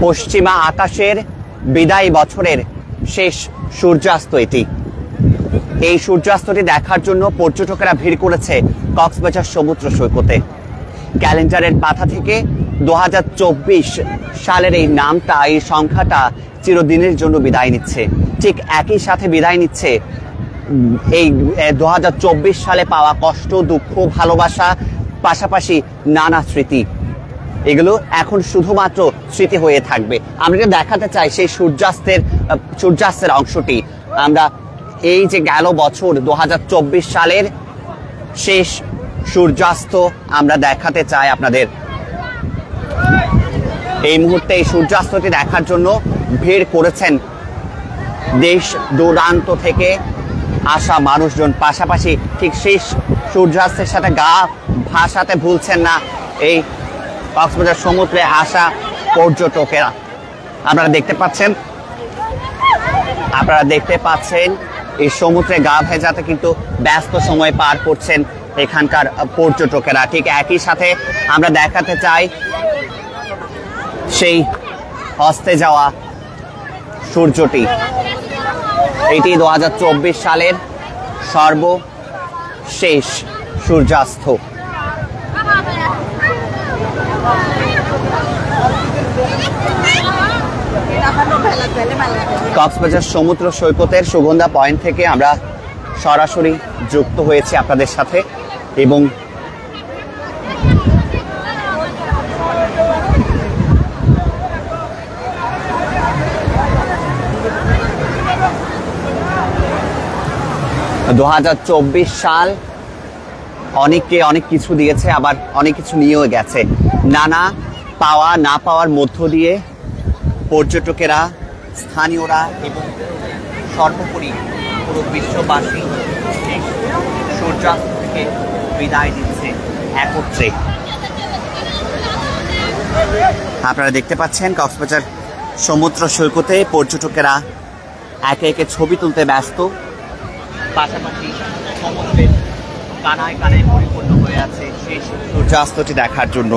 পশ্চিমা আকাশের বিদায় বছরের শেষ সূর্যাস্ত এটি। এই সূর্যাস্তটি দেখার জন্য পর্যটকেরা ভিড় করেছে কক্সবাজার সমুদ্র সৈকতে। ক্যালেন্ডারের পাতা থেকে 2024 সালের এই নামটা, এই সংখ্যাটা চিরদিনের জন্য বিদায় নিচ্ছে। ঠিক একই সাথে বিদায় নিচ্ছে এই 2024 সালে পাওয়া কষ্ট, দুঃখ, ভালোবাসা, পাশাপাশি নানা স্মৃতি। এগুলো এখন শুধুমাত্র স্মৃতি হয়ে থাকবে। আমরা দেখাতে চাই সেই সূর্যাস্তের অংশটি। আমরা এই যে গেল বছর 2024 সালের শেষ সূর্যাস্ত আমরা দেখাতে চাই আপনাদের। এই মুহূর্তে এই সূর্যাস্তটি দেখার জন্য ভিড় করেছেন দেশ দূরান্ত থেকে আসা মানুষজন। পাশাপাশি ঠিক শেষ সূর্যাস্তের সাথে গা ভাসাতে ভুলছেন না এই কক্সবাজার সমুদ্রে আসা পর্যটকেরা। আপনারা দেখতে পাচ্ছেন এই সমুদ্রে গা ভেজাতে কিন্তু ব্যস্ত সময় পার করছেন এখানকার পর্যটকেরা। ঠিক একই সাথে আমরা দেখাতে চাই সেই অস্তে যাওয়া সূর্যটি। এটি 2024 সালের সর্বশেষ সূর্যাস্ত। কক্সবাজার সমুদ্র সৈকতের সুগন্ধা পয়েন্ট থেকে আমরা সরাসরি যুক্ত হয়েছি আপনাদের সাথে এবং সাল অনেককে অনেক কিছু দিয়েছে, আবার অনেক কিছু নিয়েও গেছে। নানা পাওয়া না পাওয়ার মধ্য দিয়ে পর্যটকেরা, স্থানীয়রা এবং সর্বোপরি পুরো বিশ্ববাসী সূর্যাস্ত থেকে বিদায় দিচ্ছে একত্রে। আপনারা দেখতে পাচ্ছেন কক্সবাজার সমুদ্র সৈকতে পর্যটকেরা একে একে ছবি তুলতে ব্যস্ত। পাশাপাশি সমুদ্রের কানায় কানায় পরিপূর্ণ হয়ে আছে সেই সূর্যাস্তটি দেখার জন্য।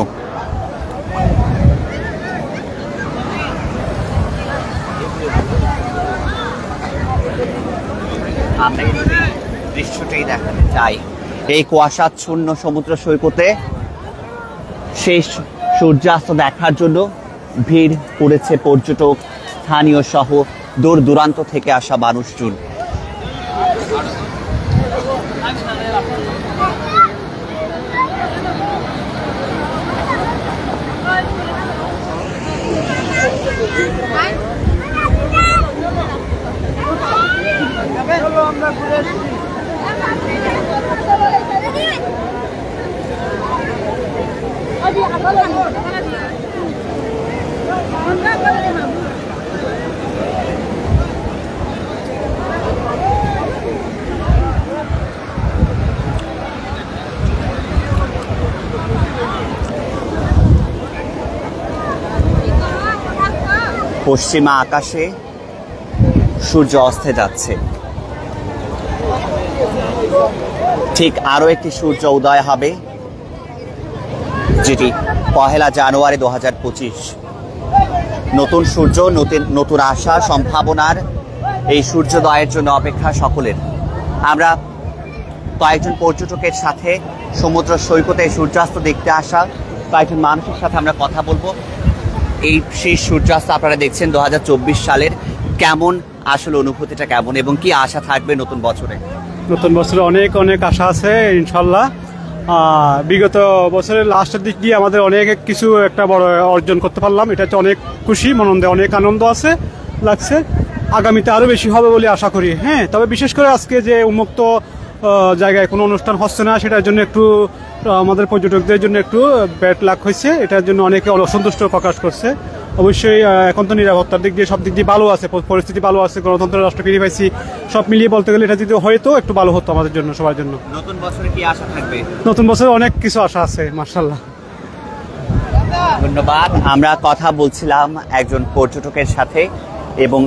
আমরা এই দৃশ্যটাই দেখাতে চাই। এই কুয়াশাচ্ছন্ন সমুদ্র সৈকতে শেষ সূর্যাস্ত দেখার জন্য ভিড় করেছে পর্যটক, স্থানীয় সহ দূর দূরান্ত থেকে আসা মানুষজন। পশ্চিমা আকাশে সূর্য অস্তে যাচ্ছে। ঠিক আরো একটি সূর্য উদয় হবে, যেটি 1 জানুয়ারি 2025। নতুন সূর্য, নতুন আশা, সম্ভাবনার এই সূর্যোদয়ের জন্য অপেক্ষা সকলের। আমরা কয়েকজন পর্যটকের সাথে সমুদ্র সৈকতে সূর্যাস্ত দেখতে আসা কয়েকজন মানুষের সাথে আমরা কথা বলবো। এই শেষ সূর্যাস্ত আপনারা দেখছেন 2024 সালের, কেমন আসলে অনুভূতিটা কেমন এবং কি আশা থাকবে নতুন বছরে? নতুন বছরে অনেক অনেক আশা আছে ইনশাল্লাহ। বিগত বছরের লাস্টের দিক দিয়ে আমাদের অনেক কিছু একটা বড় অর্জন করতে পারলাম, এটা হচ্ছে অনেক খুশি, মনন্দে অনেক আনন্দ আছে লাগছে। আগামীতে আরো বেশি হবে বলে আশা করি। হ্যাঁ, তবে বিশেষ করে আজকে যে উন্মুক্ত জায়গায় কোনো অনুষ্ঠান হচ্ছে না, সেটার জন্য একটু আমাদের পর্যটকদের জন্য একটু ব্যাড লাক হয়েছে। এটার জন্য অনেকে অসন্তুষ্ট প্রকাশ করছে। অবশ্যই এখন তো নিরাপত্তার দিক দিয়ে সব দিক দিয়ে ভালো আছে, পরিস্থিতি ভালো আছে, গণতন্ত্রের রাষ্ট্র ফিরে পাইছি। সব মিলিয়ে বলতে গেলে এটা যদি হয়তো একটু ভালো হতো আমাদের জন্য, সবার জন্য। নতুন বছরে কি আশা থাকবে? নতুন বছরে অনেক কিছু আশা আছে মাশাআল্লাহ। ধন্যবাদ। আমরা কথা বলছিলাম একজন পর্যটকের সাথে এবং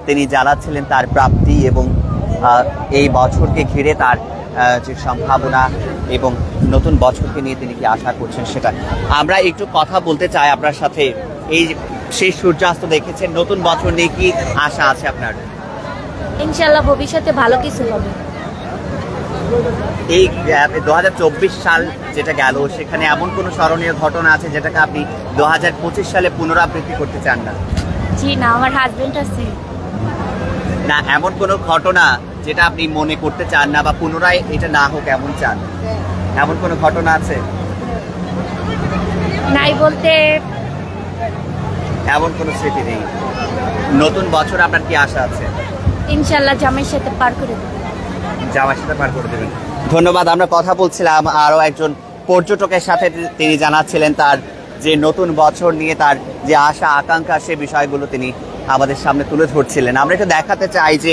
তিনি জানাচ্ছিলেন তার প্রাপ্তি এবং এই বছরকে ঘিরে তার যে সম্ভাবনা এবং নতুন বছরকে নিয়ে তিনি কি আশা করছেন সেটা। আমরা একটু কথা বলতে চাই আপনার সাথে। এই সেই সূর্যাস্ত দেখেছেন, নতুন বছর নিয়ে কি আশা আছে আপনার? ইনশাআল্লাহ ভবিষ্যতে ভালো কিছু হবে। এই 2024 সাল যেটা গেল, সেখানে এমন কোনো স্মরণীয় ঘটনা আছে যেটাকে আপনি 2025 সালে পুনরাবৃত্তি করতে চান না? জি না, আমার হাজবেন্ড আছে। না, এমন কোনো ঘটনা যেটা আপনি মনে করতে চান না বা পুনরায় এটা না হোক এমন চান, এমন কোনো ঘটনা আছে? নাই বলতে এমন কোনো স্মৃতি নেই। নতুন বছর আপনার কি আশা আছে? ইনশাআল্লাহ জামাইয়ের সাথে পার করে দেব। জামাইয়ের সাথে পার করে দেবেন। ধন্যবাদ। আমরা কথা বলছিলাম আরো একজন পর্যটকের সাথে, তিনি জানাচ্ছিলেন তার যে নতুন বছর নিয়ে তার যে আশা আকাঙ্ক্ষা, সে বিষয়গুলো তিনি আমাদের সামনে তুলে ধরছিলেন। আমরা একটু দেখাতে চাই যে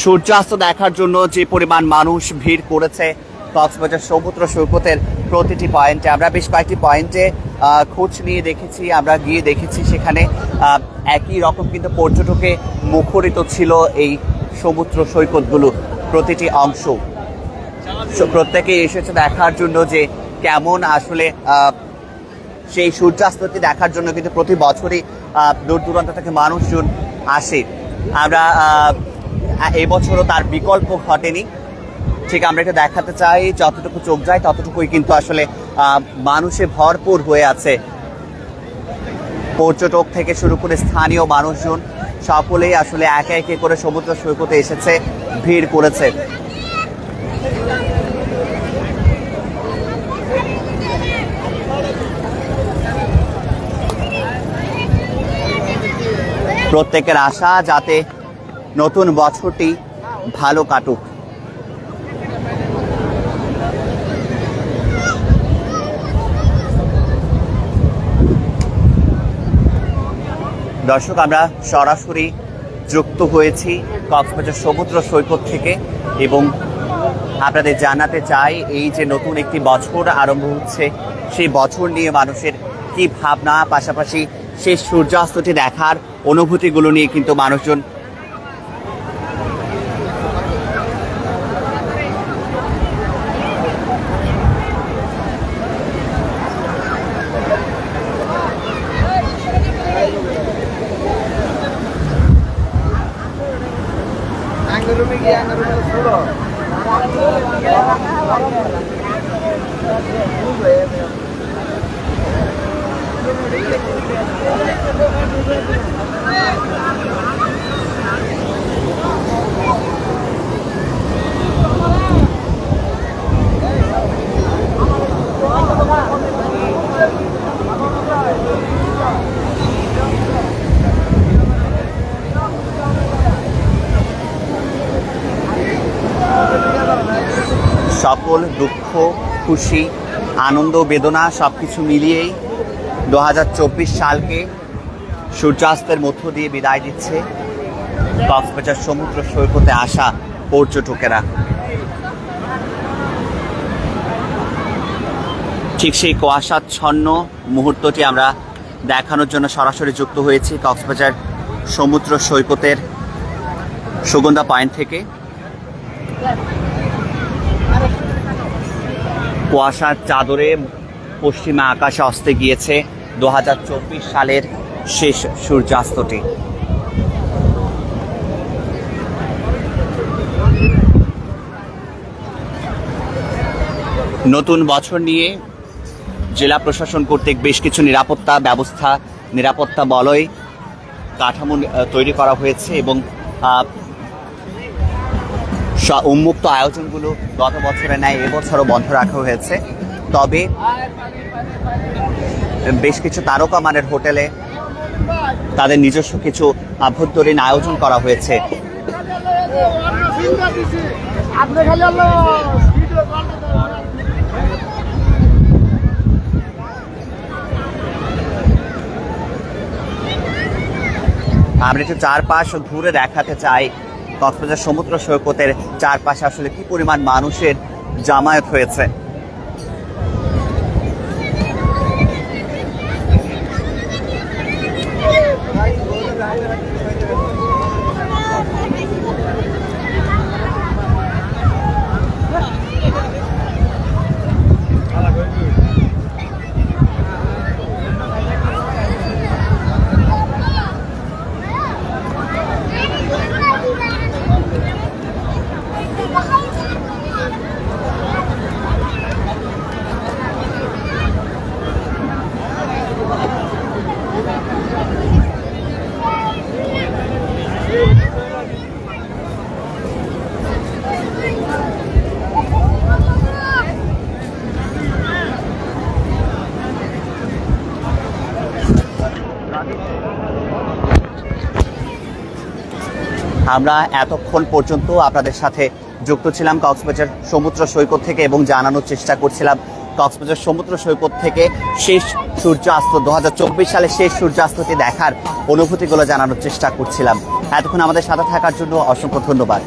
সূর্যাস্ত দেখার জন্য যে পরিমাণ মানুষ ভিড় করেছে কক্সবাজার সমুদ্র সৈকতের প্রতিটি পয়েন্টে। আমরা বেশ কয়েকটি পয়েন্টে খোঁজ নিয়ে দেখেছি, আমরা গিয়ে দেখেছি, সেখানে একই রকম কিন্তু পর্যটকে মুখরিত ছিল এই সমুদ্র সৈকতগুলো, প্রতিটি অংশ। প্রত্যেকেই এসেছে দেখার জন্য যে কেমন আসলে সেই সূর্যাস্তটি দেখার জন্য কিন্তু প্রতি বছরই দূর দূরান্ত থেকে মানুষজন আসে। আমরা এবছরও তার বিকল্প ঘটেনি। ঠিক আমরা এটা দেখাতে চাই, যতটুকু চোখ যায় ততটুকুই কিন্তু আসলে মানুষে ভরপুর হয়ে আছে। পর্যটক থেকে শুরু করে স্থানীয় মানুষজন সকলেই আসলে একে একে করে সমুদ্র সৈকতে এসেছে, ভিড় করেছে। প্রত্যেকের আশা যাতে নতুন বছরটি ভালো কাটুক। দর্শক, আমরা সরাসরি যুক্ত হয়েছি কক্সবাজার সমুদ্র সৈকত থেকে এবং আপনাদের জানাতে চাই এই যে নতুন একটি বছর আরম্ভ হচ্ছে, সেই বছর নিয়ে মানুষের কি ভাবনা, পাশাপাশি সেই সূর্যাস্তটি দেখার অনুভূতিগুলো নিয়ে কিন্তু মানুষজন সকল দুঃখ, খুশি, আনন্দ, বেদনা সবকিছু মিলিয়েই 2024 সালকে সূর্যাস্তের মধ্য দিয়ে বিদায় দিচ্ছে কক্সবাজার সমুদ্র সৈকতে আসা পর্যটকেরা। ঠিক সেই কুয়াশাচ্ছন্ন মুহূর্তটি আমরা দেখানোর জন্য সরাসরি যুক্ত হয়েছি কক্সবাজার সমুদ্র সৈকতের সুগন্ধা পয়েন্ট থেকে। কুয়াশার চাদরে পশ্চিমা আকাশে অস্তে গিয়েছে 2024 সালের শেষ সূর্যাস্তটি। নতুন বছর নিয়ে জেলা প্রশাসন কর্তৃক বেশ কিছু নিরাপত্তা বলয় কাঠামো তৈরি করা হয়েছে এবং উন্মুক্ত আয়োজনগুলো গত বছরের ন্যায় এবছরও বন্ধ রাখা হয়েছে। তবে বেশ কিছু তারকা মানের হোটেলে তাদের নিজস্ব কিছু আভ্যন্তরীণ আয়োজন করা হয়েছে। আমরা একটু চারপাশ ঘুরে দেখাতে চাই কক্সবাজার সমুদ্র সৈকতের চারপাশে আসলে কি পরিমাণ মানুষের জামায়াত হয়েছে। আমরা এতক্ষণ পর্যন্ত আপনাদের সাথে যুক্ত ছিলাম কক্সবাজার সমুদ্র সৈকত থেকে এবং জানানোর চেষ্টা করছিলাম কক্সবাজার সমুদ্র সৈকত থেকে শেষ সূর্যাস্ত 2024 সালে শেষ সূর্যাস্তটি দেখার অনুভূতিগুলো জানানোর চেষ্টা করছিলাম। এতক্ষণ আমাদের সাথে থাকার জন্য অসংখ্য ধন্যবাদ।